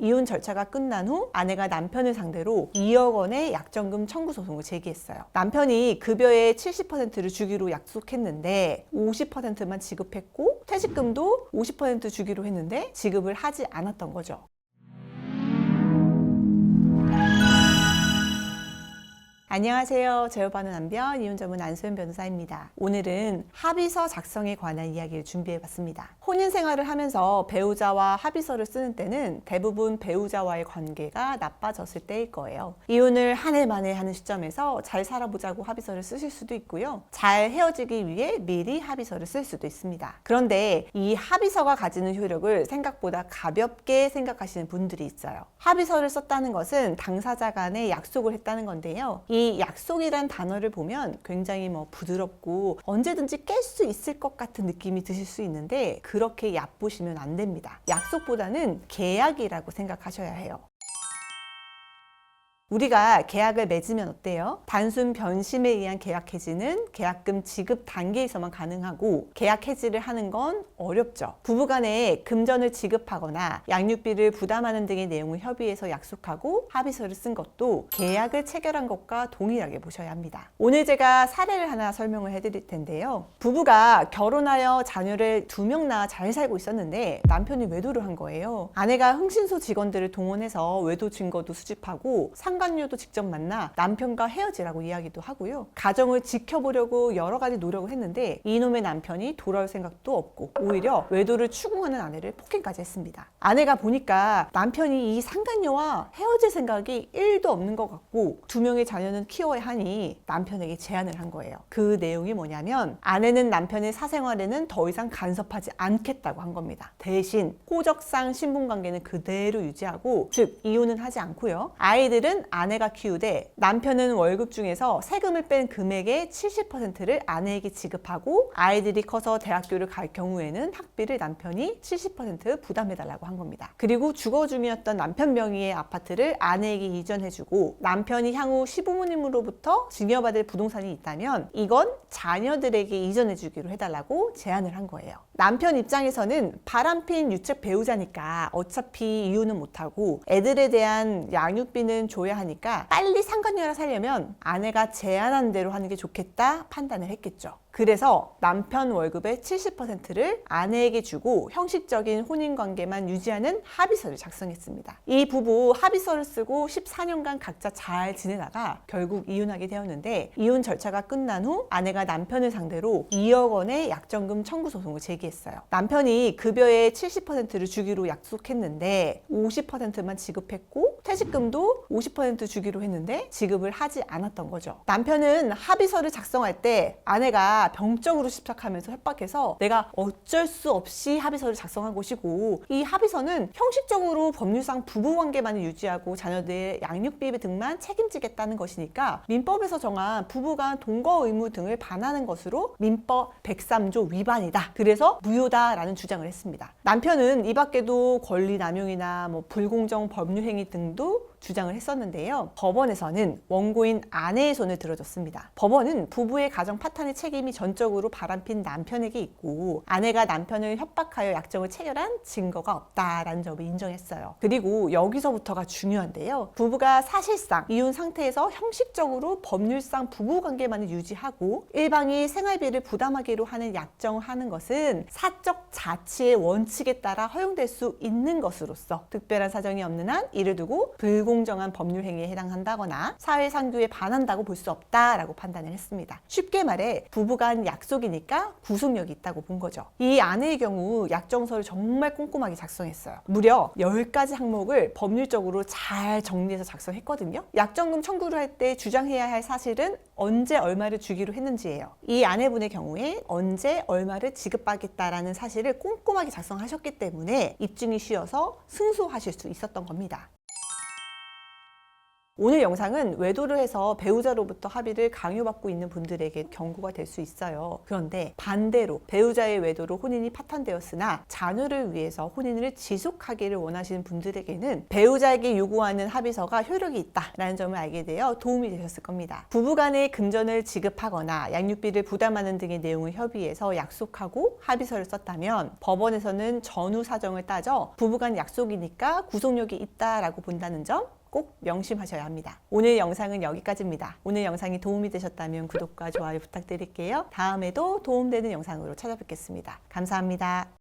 이혼 절차가 끝난 후 아내가 남편을 상대로 2억 원의 약정금 청구 소송을 제기했어요. 남편이 급여의 70%를 주기로 약속했는데 50%만 지급했고 퇴직금도 50% 주기로 했는데 지급을 하지 않았던 거죠. 안녕하세요. 제어받는 남편 이혼 전문 안소연 변호사입니다. 오늘은 합의서 작성에 관한 이야기를 준비해봤습니다. 혼인 생활을 하면서 배우자와 합의서를 쓰는 때는 대부분 배우자와의 관계가 나빠졌을 때일 거예요. 이혼을 한 해 만에 하는 시점에서 잘 살아보자고 합의서를 쓰실 수도 있고요. 잘 헤어지기 위해 미리 합의서를 쓸 수도 있습니다. 그런데 이 합의서가 가지는 효력을 생각보다 가볍게 생각하시는 분들이 있어요. 합의서를 썼다는 것은 당사자 간에 약속을 했다는 건데요. 이 약속이란 단어를 보면 굉장히 부드럽고 언제든지 깰 수 있을 것 같은 느낌이 드실 수 있는데 그렇게 얕보시면 안 됩니다. 약속보다는 계약이라고 생각하셔야 해요. 우리가 계약을 맺으면 어때요? 단순 변심에 의한 계약 해지는 계약금 지급 단계에서만 가능하고 계약 해지를 하는 건 어렵죠. 부부간에 금전을 지급하거나 양육비를 부담하는 등의 내용을 협의해서 약속하고 합의서를 쓴 것도 계약을 체결한 것과 동일하게 보셔야 합니다. 오늘 제가 사례를 하나 설명을 해드릴 텐데요. 부부가 결혼하여 자녀를 2명 낳아 잘 살고 있었는데 남편이 외도를 한 거예요. 아내가 흥신소 직원들을 동원해서 외도 증거도 수집하고 상간녀도 직접 만나 남편과 헤어지라고 이야기도 하고요. 가정을 지켜보려고 여러 가지 노력을 했는데 이놈의 남편이 돌아올 생각도 없고 오히려 외도를 추궁하는 아내를 폭행까지 했습니다. 아내가 보니까 남편이 이 상간녀와 헤어질 생각이 1도 없는 것 같고 2명의 자녀는 키워야 하니 남편에게 제안을 한 거예요. 그 내용이 뭐냐면 아내는 남편의 사생활에는 더 이상 간섭하지 않겠다고 한 겁니다. 대신 호적상 신분관계는 그대로 유지하고 즉 이혼은 하지 않고요. 아이들은 아내가 키우되 남편은 월급 중에서 세금을 뺀 금액의 70%를 아내에게 지급하고 아이들이 커서 대학교를 갈 경우에는 학비를 남편이 70% 부담해달라고 한 겁니다. 그리고 주거 중이었던 남편 명의의 아파트를 아내에게 이전해주고 남편이 향후 시부모님으로부터 증여받을 부동산이 있다면 이건 자녀들에게 이전해주기로 해달라고 제안을 한 거예요. 남편 입장에서는 바람핀 유책 배우자니까 어차피 이혼은 못하고 애들에 대한 양육비는 줘야 하니까 빨리 상간녀랑 살려면 아내가 제안한 대로 하는 게 좋겠다 판단을 했겠죠. 그래서 남편 월급의 70%를 아내에게 주고 형식적인 혼인관계만 유지하는 합의서를 작성했습니다. 이 부부 합의서를 쓰고 14년간 각자 잘 지내다가 결국 이혼하게 되었는데 이혼 절차가 끝난 후 아내가 남편을 상대로 2억 원의 약정금 청구 소송을 제기했어요. 남편이 급여의 70%를 주기로 약속했는데 50%만 지급했고 퇴직금도 50% 주기로 했는데 지급을 하지 않았던 거죠. 남편은 합의서를 작성할 때 아내가 병적으로 집착하면서 협박해서 내가 어쩔 수 없이 합의서를 작성한 것이고 이 합의서는 형식적으로 법률상 부부관계만을 유지하고 자녀들의 양육비 등만 책임지겠다는 것이니까 민법에서 정한 부부간 동거 의무 등을 반하는 것으로 민법 103조 위반이다. 그래서 무효다라는 주장을 했습니다. 남편은 이 밖에도 권리 남용이나 불공정 법률 행위 등도 주장을 했었는데요. 법원에서는 원고인 아내의 손을 들어줬습니다. 법원은 부부의 가정 파탄의 책임이 전적으로 바람핀 남편에게 있고 아내가 남편을 협박하여 약정을 체결한 증거가 없다라는 점을 인정했어요. 그리고 여기서부터가 중요한데요. 부부가 사실상 이혼 상태에서 형식적으로 법률상 부부관계만을 유지하고 일방이 생활비를 부담하기로 하는 약정을 하는 것은 사적 자치의 원칙에 따라 허용될 수 있는 것으로서 특별한 사정이 없는 한 이를 두고 불공정한 법률 행위에 해당한다거나 사회상규에 반한다고 볼 수 없다라고 판단을 했습니다. 쉽게 말해 부부간 약속이니까 구속력이 있다고 본 거죠. 이 아내의 경우 약정서를 정말 꼼꼼하게 작성했어요. 무려 10가지 항목을 법률적으로 잘 정리해서 작성했거든요. 약정금 청구를 할 때 주장해야 할 사실은 언제 얼마를 주기로 했는지예요. 이 아내분의 경우에 언제 얼마를 지급하겠다라는 사실을 꼼꼼하게 작성하셨기 때문에 입증이 쉬워서 승소하실 수 있었던 겁니다. 오늘 영상은 외도를 해서 배우자로부터 합의를 강요받고 있는 분들에게 경고가 될 수 있어요. 그런데 반대로 배우자의 외도로 혼인이 파탄되었으나 자녀를 위해서 혼인을 지속하기를 원하시는 분들에게는 배우자에게 요구하는 합의서가 효력이 있다라는 점을 알게 되어 도움이 되셨을 겁니다. 부부간에 금전을 지급하거나 양육비를 부담하는 등의 내용을 협의해서 약속하고 합의서를 썼다면 법원에서는 전후 사정을 따져 부부간 약속이니까 구속력이 있다라고 본다는 점 꼭 명심하셔야 합니다. 오늘 영상은 여기까지입니다. 오늘 영상이 도움이 되셨다면 구독과 좋아요 부탁드릴게요. 다음에도 도움되는 영상으로 찾아뵙겠습니다. 감사합니다.